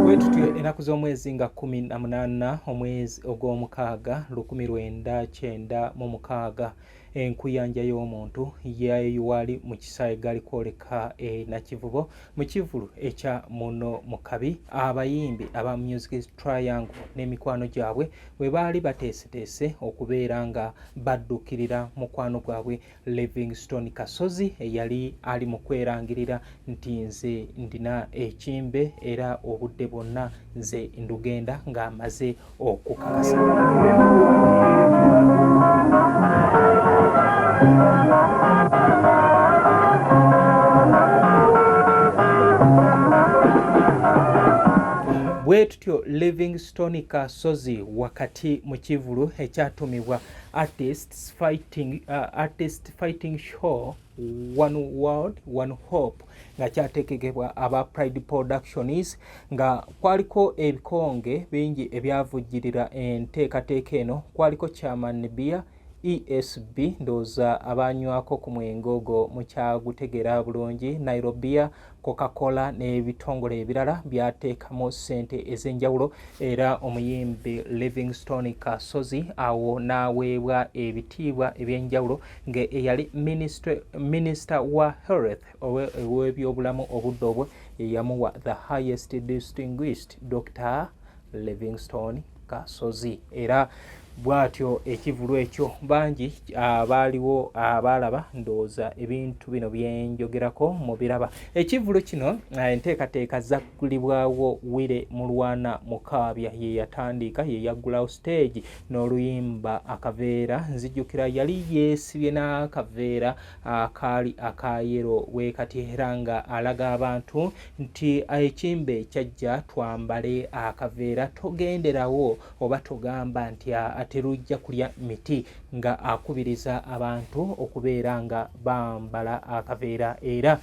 Wetutyo enaku z'omwezi nga 18 omwezi ogw'omukaaga 1996 enkuyanja y'omuntu yali mu kisaawe gali kwoleka nakivubo mu kivulu ekya muno mu kabi. Abayimbi aba Music Triangle n'emikwano gyabwe bwe baali bateeseteese okubeera nga baddukirira mukwano gwabwe Livingstone Kasozi eyali ali mu kwerangirira nti nze ndina ekimbe era obudde bwonna nze ndugenda ng'amaze okukakasa. Bwetutyo Livingstone Kasozi wakati mu kivulu ekyatumibwa Artists Fighting Show One World One Hope nga kyateekebwa aba Pride Productions nga kwaliko ebikonge bingi ebyavujjirira enteekateeka eno. Kwaliko Chairman Bia ESB ndooza abanywako ku mwenge ogwo mukyagutegeera bulungi. Nairobi Coca-Cola n'ebitongole ebirala byateekamu ssente ez'enjawulo era omuyimbi Livingstone Kasozi awo n'aweebwa ebitiibwa eby'enjawulo nga eyali Minister wa Health ow'ebyobulamu obudde obwo yamuwa the highest distinguished Dr. Livingstone Kasozi. Era bwatyo ekivulu ekyo bangi abaaliwo abalaba ndooza ebintu bino byenjogerako mu biraba. Ekivulu kino enteekateeka zaggulibwawo Wire Mulwana Mukaabya ye yatandika ye yaggulawo stage n'oluyimba akaveera. Nzijjukira yali yeesibye n'akaveera akaali akayero weekati era nga alaga abantu nti ekimbe kyajja twambale akaveera togenderawo oba togamba nti terujja kulya miti nga akubiriza abantu okubeera nga bambala akaveera. Era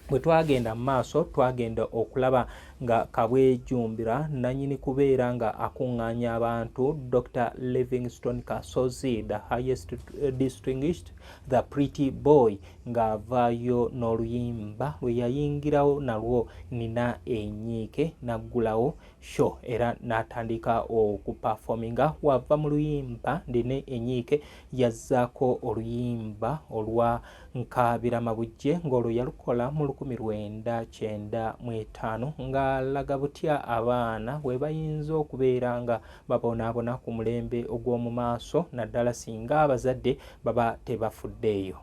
bwe twagenda mu maaso twagenda okulaba nga kabwejumbira nanyini kubeera nga akuŋŋaanya abantu Dr. Livingstone Kasozi the highest distinguished the pretty boy ng'avaayo n'oluyimba lwe yayingirawo nalwo nina enyiike naggulawo show era n'atandika okupafominga. Wava mu luyimba ndine enyiike yazzaako oluyimba olwa Nkaabira Mabujje ng'olwo yalukola mu 1995 ng'alaga butya abaana bwe bayinza okubeera nga babonaabona ku mulembe ogw'omu maaso naddala singa abazadde baba tebafuddeeyo.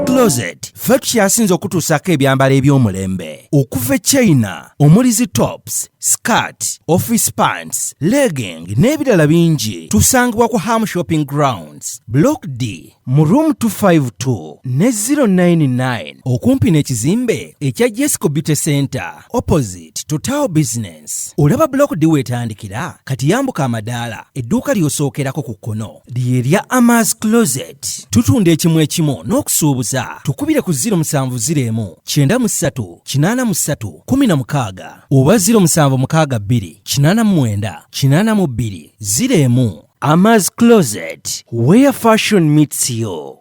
Closet ffe tukyasinza okutuusaako ebyambalo eby'omulembe okuva e China omuli zi tops, skirt, office pants, legging n'ebirala bingi tusangibwa ku Ham Shopping Grounds Block D mu room 252 ne 099 okumpi n'ekizimbe ekya Jesco Beauty Center opposite to Tower Business. Olaba Block D wetandikira kati yambuka amadaala edduuka ly'osookerako ku kkono lyerya Ama's Closet. Tutunda ekimu n'okusuubuza tukubire ku 0701 93 83 16 oba 0762 89 82 01. Ama's Closet, where fashion meets you.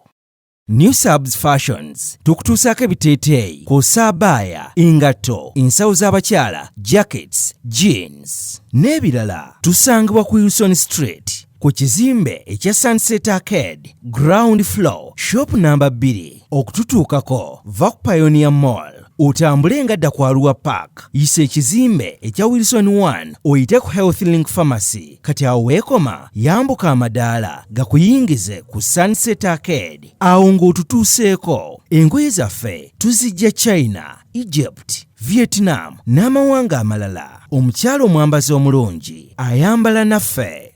New Subs Fashions tukutuusaako ebiteeteeyi kw'ossa abaya, engatto, ensawo z'abakyala, jackets, jeans n'ebirala. Tusangibwa ku Wilson Street ku kizimbe ekya Sunset Arcade ground floor shop number 2. Okututuukako va ku Pioneer Mall otambule nga dda ku Arua Park yisa ekizimbe ekya Wilson 1 oyite ku Health Link Pharmacy. Kati awo weekoma yambuka amadaala gakuyingize ku Sunset Arcade. Awo ng'otutuuseeko engoye zaffe tuzijja China, Egypt, Vietnam n'amawanga amalala. Omukyala omwambazi omulungi ayambala naffe.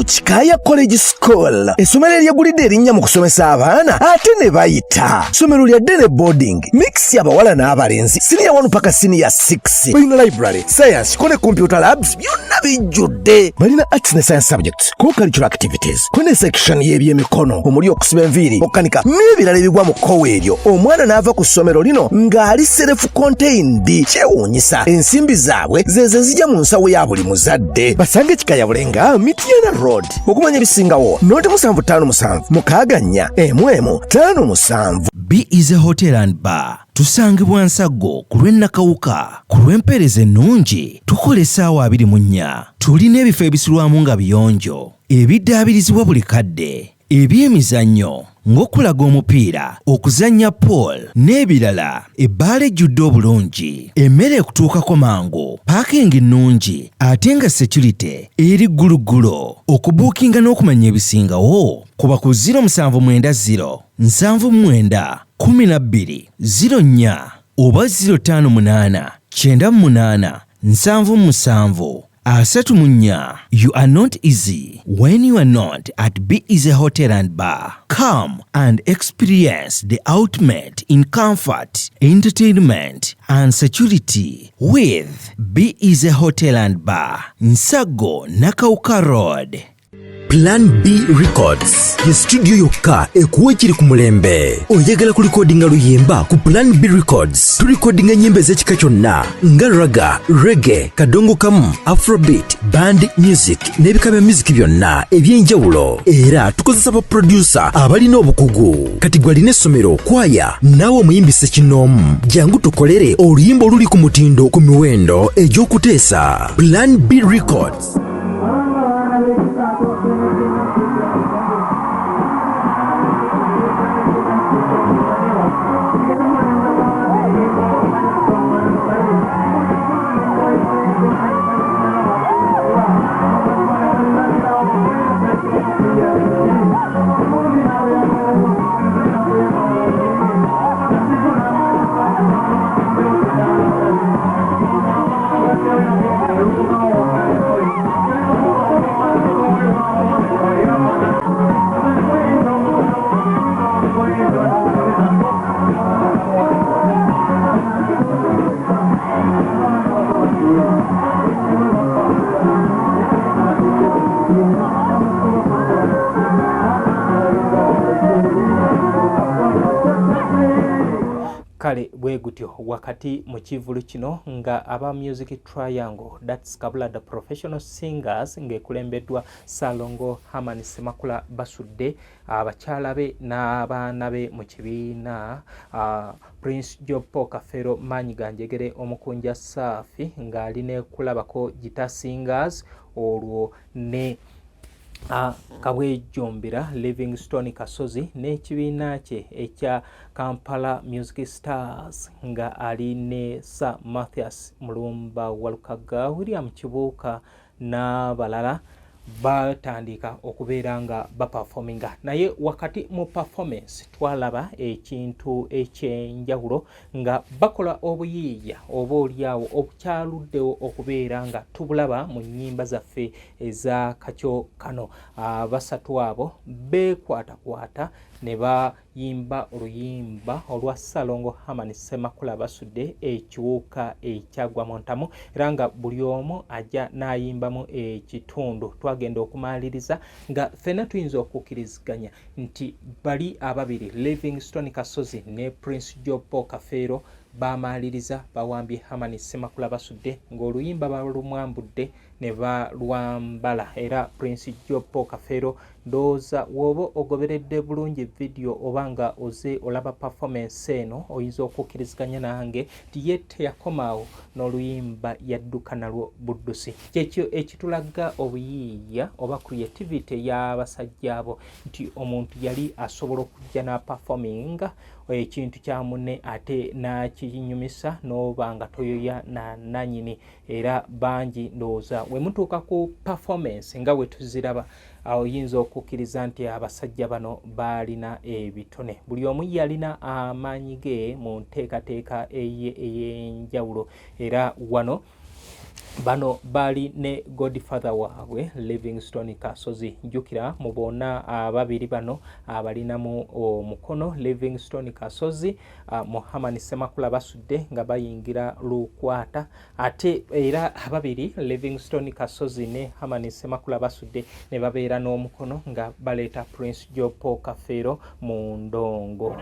Kikaya College School essomero eryegulidde erinnya mu kusomesa abaana ate ne bayita ssomero lya Dene Boarding mix y'abawala n'abalenzi senior 1 paka senior 6 balina library, science kone computer labs byonna bijjudde. Balina arts ne science subjects, co-curricular activities, kone section y'ebyemikono omuli okusiba enviiri, okukanika n'ebirala ebigwa mu kkowe eryo. Omwana n'ava ku ssomero lino ng'ali self contained. Kyewuunyisa ensimbi zaabwe ze zijja mu nsawo ya buli muzadde. Basange Kikaya Bulenga Mityana Road okumanya ebisingawo noti 757 mukaganya emwemu 57. B is a hotel and bar. Tusangibwa Nsago ku lw'Ennakawuka ku lw'empeereza ennungi tukola essaawa 24. Tulina ebifo ebisulwamu nga biyonjo ebiddaabirizibwa buli kadde, ebyemizannyo ng'okulaga omupiira, okuzannya pool n'ebirala. Ebbaala ejjudde obulungi, emmere ekutuukako mangu, paakingi nnungi ate nga security eri gguluggulo. Okubuukinga n'okumanya ebisingawo kuba ku 0790 79 12 04 oba 058 98 77 34. You are not easy when you are not at B is a hotel and bar. Come and experience the ultimate in comfort, entertainment and security with B is a hotel and bar. Nsago Nakauka Road. Plan B Records ye studio yokka ekuwa ekiri ku mulembe. Oyagala ku recordinga luyimba ku Plan B Records tulikodinga nyimba ez'ekika kyonna nga raga, reggae, kadongo kamu, afrobeat, band music n'ebika bya music byonna eby'enjawulo. Era tukozesa ba producer abalina obukugu. Kati gwalina essomero, kwaya naawe omuyimbise kinoomu, jangu tukolere oluyimba oluli ku mutindo ku miwendo egy'okuteesa. Plan B Records. Kale bwe gutyo wakati mu kivulu kino nga aba Music Triangle that's Kabulada Professional Singers ngekulembeddwa Salongo Hamani Semakula basudde abakyala be n'abaana be mu kibiina Prince Jopo Kafero Manyi Ganjegere omukunja Safi ng'ali ne kulabako Gita Singers olwo ne Kabwejombera Livingstone Kasozi n'ekibiina kye ekya Kampala Music Stars nga ali ne Sir Mathias Mulumba Walukaga William Kibuuka n'abalala batandika okubeera nga baperforminga. Naye wakati mu performance twalaba ekintu ekyenjawulo nga bakola obuyiiya oba oliawo obukyaluddewo okubeera nga tubulaba mu nnyimba zaffe eza kacyo kano. Basatu abo beekwatakwata ne bayimba oluyimba olwa Ssalongo Herman Ssemakula Basudde ekiwuka ekyagwa mu ntamu, era nga buli omu ajja n'ayimbamu ekitundu. Twagenda okumaliriza nga ffenna tuyinza okukkiriziganya nti bali ababiri Livingstone Kasozi ne Prince Job Kafeero bamaliriza bawambye Herman Ssemakula Basudde ng'oluyimba balumwambudde ne balwambala. Era Prince Job Kafeero ndowooza woba ogoberedde bulungi video oba nga oze olaba performance eno oyinza okukkiriziganya nange nti ye teyakomaawo n'oluyimba yadduka nalwo buddusi. Kyekyo ekitulaga obuyiiya oba creativity y'abasajja abo nti omuntu yali asobola okujja na performinga ekintu kya munne ate n'akinyumisa n'oba nga toyoya na nanyini. Era bangi ndowooza we mutuuka ku performance nga we tuziraba oyinza okukkiriza nti abasajja bano baalina ebitone. Buli omu yalina amaanyi ge mu nteekateeka ey'enjawulo. Era wano bano bali ne Godfather waabwe Livingstone Kasozi. Njukira mu bonna ababiri bano abalinamu omukono Livingstone Kasozi mu Herman Ssemakula Basudde nga bayingira lukwata, ate era ababiri Livingstone Kasozi ne Herman Ssemakula Basudde ne babeera n'omukono nga baleeta Prince Job Kafeero mu ndongo.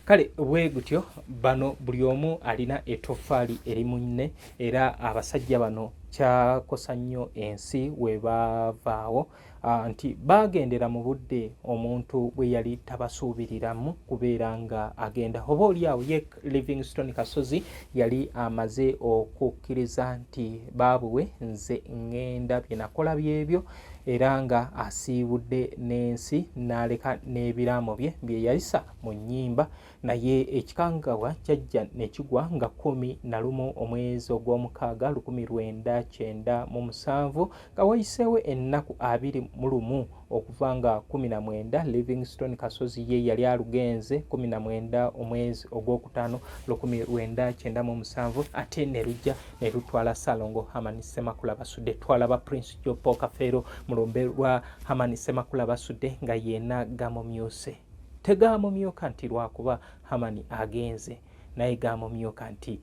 kale bwe gutyo bano buli omu alina etoffaali eri munne era abasajja bano kyakosa nnyo ensi we baavaawo nti bagendera mu budde omuntu bwe yali tabasuubiriramu kubeera nga agenda oba oliawo ye Livingstone Kasozi yali amaze okukkiriza nti baabuwe nze ngenda bye nakola byebyo era nga asiibudde n'ensi n'aleka n'ebiraamo bye yayisa mu nnyimba naye ekikangawa kyajja ne kigwa nga 11 omwezi ogw'omukaaga 1997 nga wayiseewo ennaku 21 okuva nga 19 Livingstone Kasozi ye yali alugenze 19 omwezi ogwokutaano 1997 ate ne lujja ne lutwala Ssalongo Hamani Ssemakula Basudde twalaba Prince Joe Kafeero mulumbe lwa Hamani Ssemakula Basudde nga yenna gamumyuse tegamumyuka nti lwakuba Hamani agenze naye gamumyuka nti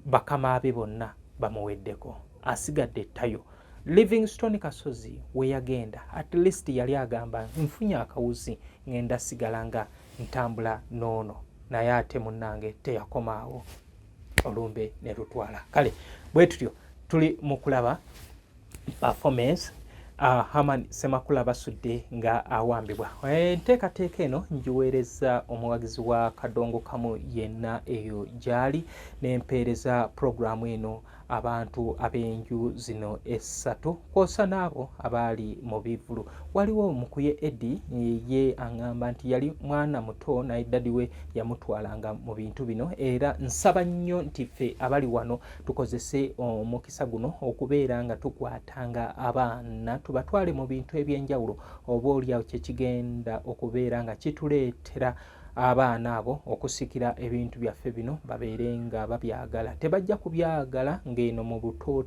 bakama be bonna bamuweddeko asigadde tayo Livingstone Kasozi we yagenda at least yali agamba nfunye akawuzi ngenda sigala nga ntambula noono naye ate munnange teyakomaawo olumbe ne lutwala kale bwe tutyo tuli mu kulaba performance Hamani Ssemakula Basudde nga awambibwa enteekateeka eno njiweereza omuwagizi wa Kadongo Kamu yenna eyo gyali n'empeereza puroguramu eno abantu ab'enju zino essatu kwosa n'abo abaali mu bivulu waliwo mukuye Eddie ye aŋŋamba nti yali mwana muto naye daddi we yamutwalanga mu bintu bino era nsaba nnyo nti ffe abali wano tukozese omukisa guno okubeera nga tukwatanga abaana tubatwale mu bintu eby'enjawulo oba oliawo kyekigenda okubeera nga kituleetera abaana abo okusikira ebintu byaffe bino babeere nga babyagala tebajja kubyagala ng'eno mu buto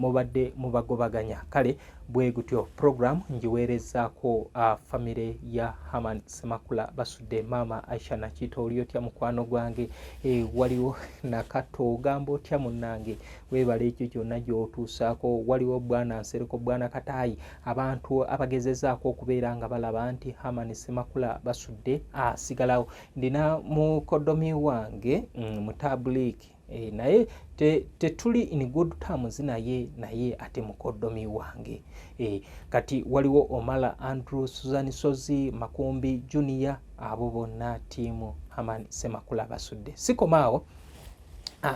mubadde mubagobaganya kale bwe gutyo program njiweerezaako famire ya Hamani Ssemakula Basudde mama Aisha Nakito oli otya mukwano gwange waliwo Nakato ogamba otya munnange weebala ekyo kyonna gy'otuusaako waliwo bwana Nsereko bwana Kataayi abantu abagezezaako okubeera nga balaba nti Hamani Ssemakula Basudde asigalawo ndina mukodomi wange mutabuliki naye tetuli in good terms naye ate mukodomi wange kati waliwo Omala Andrew Suzanne Sozi Makumbi Junior abo bonna tiimu Hamani Ssemakula Basudde sikomaawo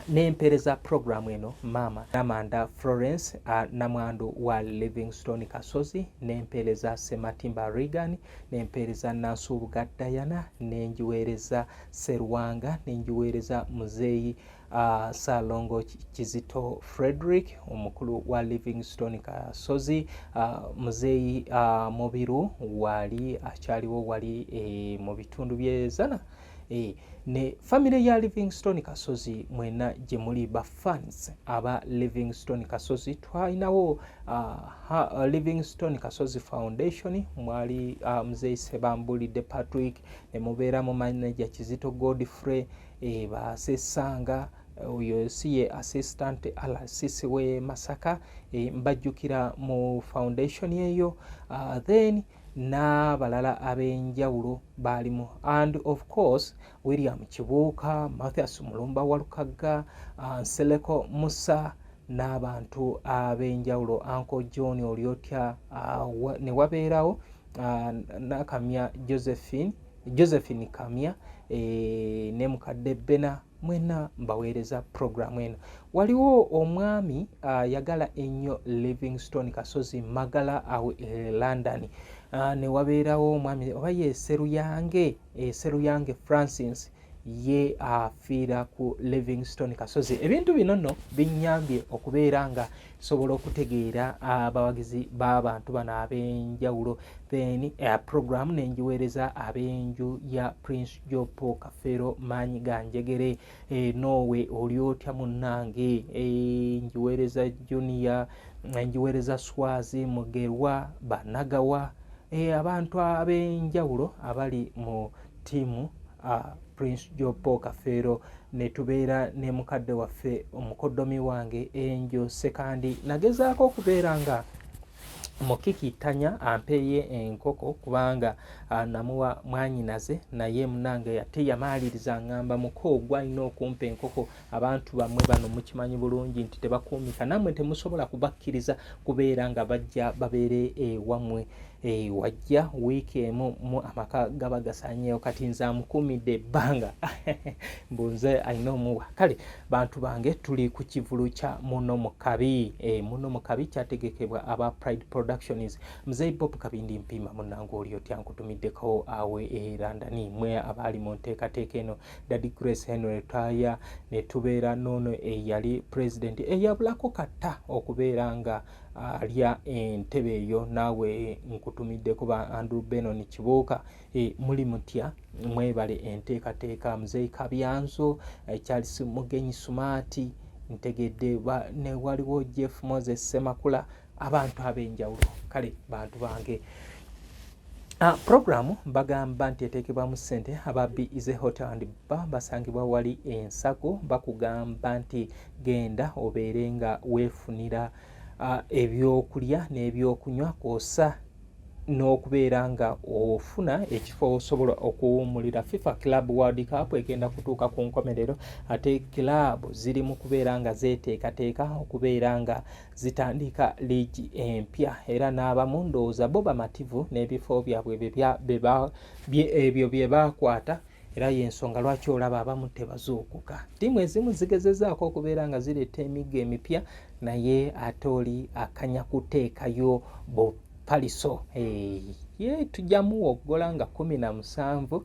n'empeereza puroguramu eno maama Namanda Florence namwandu wa Livingstone Kasozi n'empeereza Sematimba Regan n'empeereza Nansubuga Diana n'enjiweereza Serwanga n'enjiweereza Muzeeyi Ssalongo Kizito Frederick omukulu wa Livingstone Kasozi Muzeeyi Mubiru wali akyaliwo wali mu bitundu by'ezana ne family ya Livingstone Kasozi mwena gye muli ba fans aba Livingstone Kasozi twalinawo Livingstone Kasozi Foundation mwali Muzeeyi Sebambulidde Patrick ne mubeera mu manager Kizito Godfrey basesanga oyo siye assistant RCC we Masaka mbajjukira mu foundation eyo then n'abalala ab'enjawulo baalimu and of course William Kibuuka Mathias Mulumba Walukagga Nsereko Musa n'abantu ab'enjawulo Uncle John Olyotya ne wabeerawo Nakamya Josephine Kamya ne mukadde Bena mwena mbaweereza programu eno waliwo omwami yagala ennyo Livingstone Kasozi Magala awo London ne wabeerawo omwami oba ye Seruyange Francis ye afiira ku Livingstone Kasozi. Ebintu bino nno binnyambye okubeera nga sobola okutegeera abawagizi b'abantu bano ab'enjawulo. Then program nenjiweereza ab'enju ya Prince Jopo Kafeero Maanyi Ganjegere. Nowe oli otya munnange? Njiweereza Junior, njiweereza Swazi Mugerwa, Banagawa, abantu ab'enjawulo abali mu ttiimu Prince Jopo Kafeero. Ne tubeera ne mukadde waffe omukoddomi wange Enjo Sekandi. Nagezaako okubeera nga mukikitanya ampeeye enkoko kubanga namuwa mwanyinaze, naye munange yamaaliriza ngamba muko gwa alina okumpa enkoko. Abantu bamwe bano mukimanyi bulungi nti tebakuumika, nammwe temusobola kubakkiriza kubeera nga bajja babeere ewammwe. Wajja wiiki emu mu amaka gaba gasanyeewo, kati nze amukuumidde ebbanga mbunze alina omuwa. Kale bantu bange, tuli ku kivulu kya Muno mu Kabi. Muno mu Kabi kyategekebwa aba Pride Productions. Mzee Bob Kabindi Mpima munnange oli otya nkutumiddeko awe London. Mwe abali mu nteekateeka eno, Daddy Grace Henry Taya, ne tubeera noono eyali president eyabulako katta okubeera nga alya entebe eyo. Naawe nkutumidde kuba Andrew Benon Kibuuka. Muli mutya? Mwebale enteekateeka. Mzee Kabyanzo, Charles Mugenyi Sumaati, ntegedde ne waliwo Jeff Moses Semakula, abantu ab'enjawulo. Kale bantu bange, programu bagamba nti eteekebwamu ssente. Ababbi is a hotel and bar basangibwa wali Ensago. Bakugamba nti genda obeere nga weefunira ebyokulya n'ebyokunywa kw'ossa n'okubeera nga ofuna ekifo osobola okuwummulira. FIFA Club World Cup egenda kutuuka ku nkomerero, ate club ziri mu kubeera nga zeeteekateeka okubeera nga zitandika liigi empya, era n'abamu ndowooza bo bamativu n'ebifo byabwe ebyo bye baakwata, era y'ensonga lwaki olaba abamu tebazuukuka. Ttiimu ezimu zigezezaako okubeera nga zireeta emigga emipya, naye ate oli akanya kuteekayo paliso. Tujjamu woggola nga 17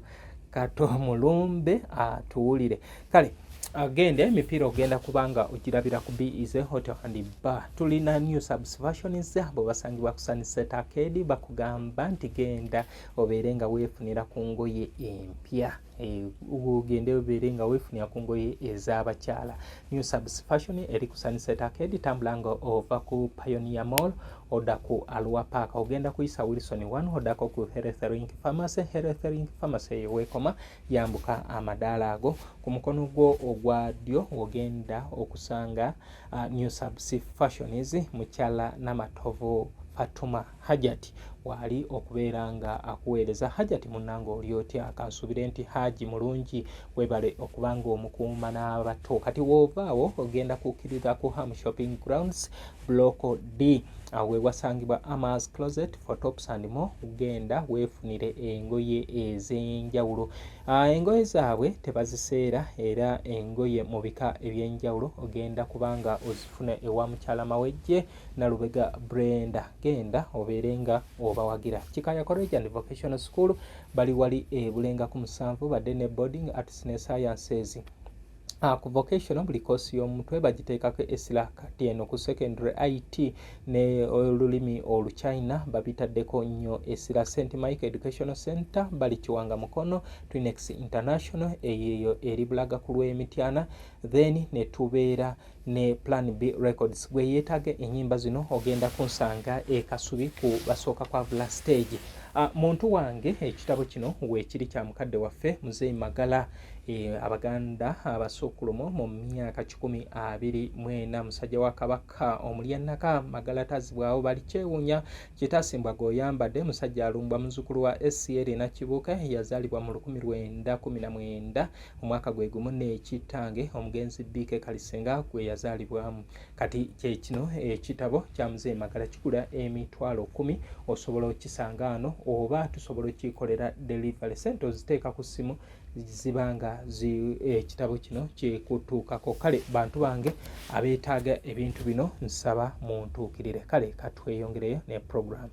kato mulumbe atuwulire. Kale agende emipiira ogenda kubanga ogirabira ku BEZ Hotel and Bar. Tulina new subversions abo basangibwa ku Sunset Arcade. Bakugamba nti genda obeere nga weefunira ku ngoye empya. Ugende obeere nga weefunira ku ngoye ez'abakyala. New subversion eri ku Sunset Arcade, tambulanga ova ku Pioneer Mall oda ku Alua Park. Ogenda kuyisa Wilson 1 odako ku Health Link Pharmacy. Health Link Pharmacy wekoma yambuka amadaala ago. Ku mukono gwo ogwa ddyo ogenda okusanga New Subversions mukyala Namatovu Fatuma Hajati wali okubeera nga akuweereza. Hajati munnange oli otya? Akansubire nti Haji mulungi, webale okubanga omukuuma n'abato. Kati woovaawo ogenda kukkirira ku Ham Shopping Grounds Block D, we wasangibwa Amas Closet for Tops and More. Ugenda weefunire engoye ez'enjawulo. Engoye zaabwe tebaziseera, era engoye mu bika eby'enjawulo ogenda kubanga ozifuna ewa mukyala Mawejje na Lubega Brenda. Genda obeere nga obawagira. Kikaya College and Vocational School bali wali Bulenga ku 7 badde ne boarding arts ne sciences. Ku vocational buli kosi y'omutwe bagiteekako essira, kati eno ku secondary IT ne olulimi Oluchina babitaddeko nnyo essira. St. Mike Educational Center bali Kiwanga Mukono. Twinex International eyeyo eri Bulaga ku Lw'Emityana. Then ne tubeera ne Plan B Records. Gwe yeetaage ennyimba zino ogenda kunsanga Kasubi ku basooka kwa Vula Stage. Muntu wange, ekitabo kino weekiri kya mukadde waffe Mzee Magala. Abaganda abasukkulumo mu myaka 24 musajja wa Kabaka omulyanaka Magala tazibwawo bali kyewuunya kitasimbwa goyambadde. Musajja alumbwa muzzukulu wa SCL na Kibuuka yazaalibwa mu 1917 omwaka gwe gumu n'ekitange omugenzi BK Kalisenga gwe yazaalibwamu. Kati kye kino ekitabo kya Mzee Magala kigula emitwalo 10. Osobola okisanga ano oba tusobola okikolera delivery. Sente oziteeka ku ssimu zibanga ekitabo kino kyekutuukako. Kale bantu bange abeetaaga ebintu bino nsaba muntuukirire. Kale katweyongereyo ne program.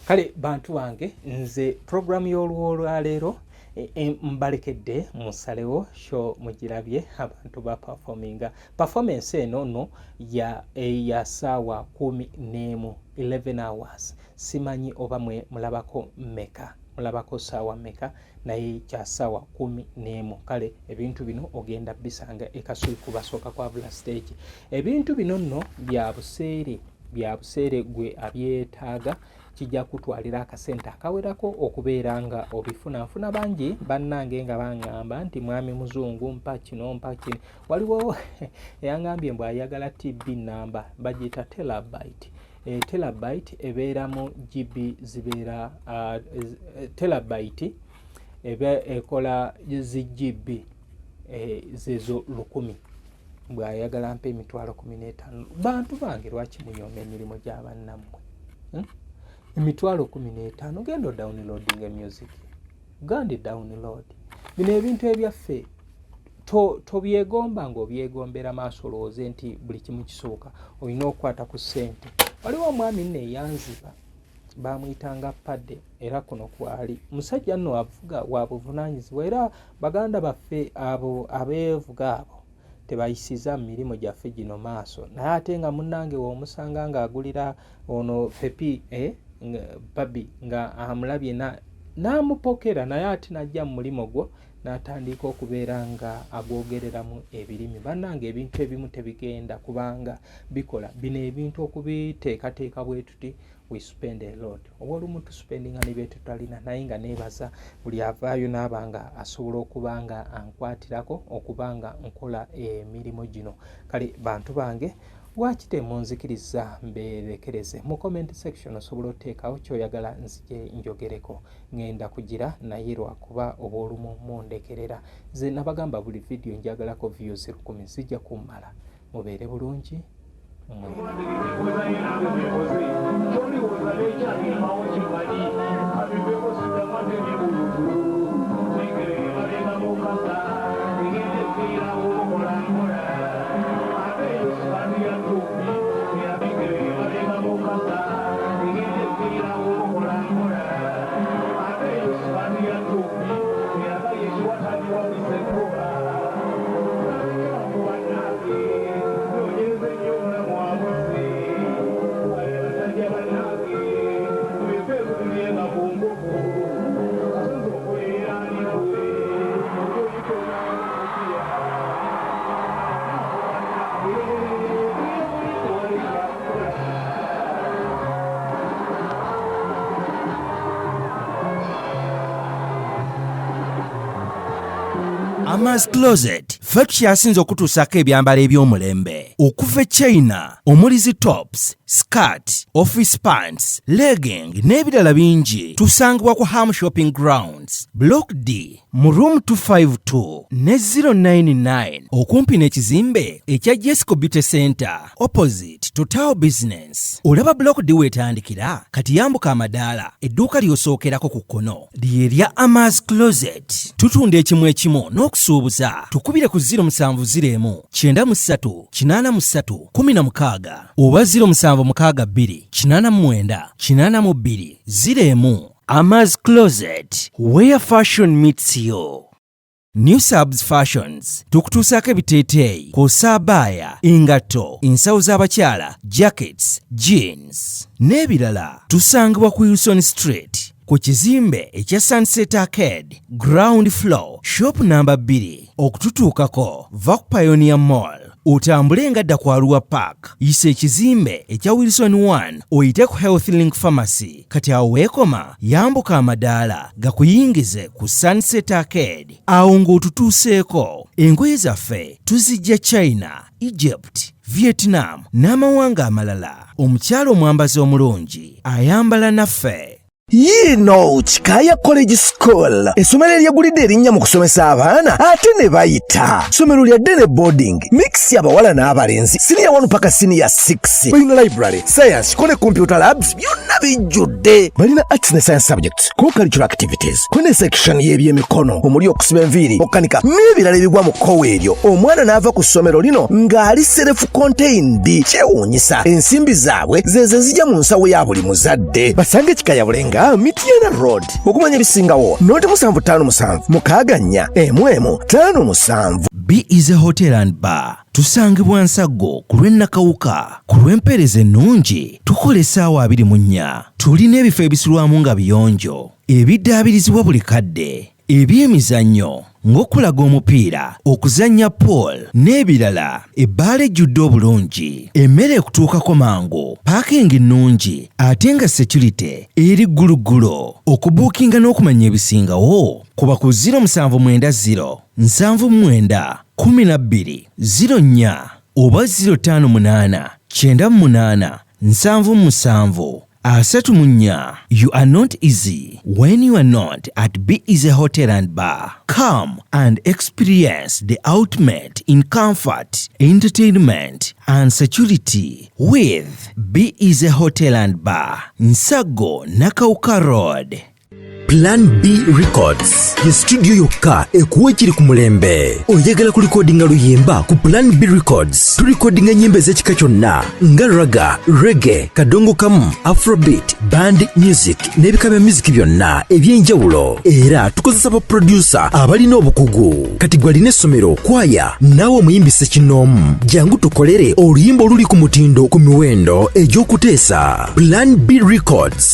Kale bantu wange nze program y'olwolwa leero mbalekedde musalewo show mugirabye abantu ba performance eno no ya saawa 11 hours simanyi oba mwe mulabako meka mulabako saawa meka naye kya saawa 11 kale ebintu bino ogenda bisanga ekasuli kubasooka kwa bula stage ebintu bino nno bya buseere gwe abyetaaga kijja kutwalira akasente akawerako okubeera nga obifunafuna bangi bannange nga bangamba nti mwami muzungu mpa kino waliwo eyangambye mbw ayagala TB namba bagiyita terabyte terabyte ebeeramu GB zibeera terabyte ekola zi GB zezo 1000 bw'ayagala mpa emitwalo 15 bantu bange lwaki munyoma emirimu gy'abannammwe emitwalo 15 genda downloading music gandi download bino ebintu ebyaffe tobyegomba ng'obyegombera maaso olowooze nti buli kimu kisooka olina okukwata ku ssente waliwo omwami nne yanziba bamuyitanga padde era kuno kwali musajja nno avuga wa buvunaanyizibwa era baganda baffe abo abeevuga abo tebayisiza mu mirimu gyaffe gino maaso naye ate nga munnange w'omusanga ng'agulira ono pepi babi nga amulabye n'amupokera naye ate najja mu mulimo gwo n'atandika okubeera nga agwogereramu ebirimi bannange ebintu ebimu tebigenda kubanga bikola bino ebintu okubiteekateeka bwe tuti we spend a lot obwolumu tuspendinga nebye tutalina naye nga neebaza buli avaayo n'abanga asobola okuba nga ankwatirako okuba nga nkola emirimu gino kale bantu bange lwaki munzikiriza mberekereze mu comment section osobola oteekawo kyoyagala nzije njogereko ngenda kugira naye lwakuba obwolumu mundekerera ze nabagamba buli video njagalako views 10 zijja kumala mubeere bulungi Ama's Closet ffe tukyasinza okutuusako ebyambalo eby'omulembe okuva e China omuli zi tops, skirt, office pants, legging n'ebirala bingi tusangibwa ku Ham Shopping Grounds Block D mu room 252 ne 099 okumpi n'ekizimbe ekya Jesco Beauty Center opposite Total Business. Olaba Block D wetandikira kati yambuka amadaala edduuka ly'osookerako ku kkono ly'erya Ama's Closet. Tutunda ekimu ekimu n'okusuubuza tukubire ku 0701 93 83 16 oba 0762 89 82 01. Ama's Closet, where fashion meets you. New Subs Fashions tukutuusako ebiteeteeyi kw'ossa abaya, engatto, ensawo z'abakyala, jackets, jeans n'ebirala. Tusangibwa ku Wilson Street ku kizimbe ekya Sunset Arcade ground floor shop number 2. Okututuukako va ku Pioneer Mall otambule ngadda ku Arua Park yisa ekizimbe ekya Wilson 1 oyite ku Health Link Pharmacy kati awo weekoma yambuka amadaala gakuyingize ku Sunset Arcade awo ng'otutuuseeko. Engoye zaffe tuzijja China, Egypt, Vietnam n'amawanga amalala. Omukyala omwambazi omulungi ayambala naffe. Yino Chikaya College School essomero eryegulidde erinnya mu kusomesa abaana ate ne bayita. Ssomero lya Dene Boarding mix y'abawala n'abalenzi senior 1 paka senior 6. Balina library, science, kone computer labs byonna bijjudde. Balina arts ne science subjects, co-curricular activities, kone section y'ebyemikono omuli okusiba enviiri, okukanika n'ebirala ebigwa mu kkowe eryo. Omwana n'ava ku ssomero lino ng'ali self contained. Kyewuunyisa ensimbi zaabwe ze zijja mu nsawo ya buli muzadde. Basange Chikaya Bulenga Mitiana Road. Okumanya ebisingawo noti 757 mukaganya emwemu 57. B is a hotel and bar. Tusangibwa Nsago ku lw'Ennakawuka. Ku lw'empeereza ennungi tukola essaawa 24. Tulina ebifo ebisulwamu nga biyonjo, ebiddaabirizibwa buli kadde, ebyemizannyo ng'okulaga omupiira, okuzannya pool n'ebirala. Ebbaala ejjudde obulungi, emmere ekutuukako mangu, paakingi nnungi ate nga security eri gguluggulo. Okubuukinga n'okumanya ebisingawo kuba ku 070 79 12 04 oba 058 98 77 34. You are not easy when you are not at B is a hotel and bar. Come and experience the ultimate in comfort, entertainment and security with B is a hotel and bar. Nsago Nakauka Road. Plan B Records ye studio yokka ekuwa ekiri ku mulembe. Oyagala ku recordinga luyimba ku Plan B Records. Tu recordinga nyimbe z'ekika kyonna nga raga, reggae, kadongo kamu, afrobeat, band music n'ebika bya music byonna eby'enjawulo. Era tukozesa ba producer abalina obukugu. Kati gwalina essomero, kwaya, naawe omuyimbise kinoomu. Jangu tukolere oluyimba oluli ku mutindo ku miwendo egy'okuteesa. Plan B Records.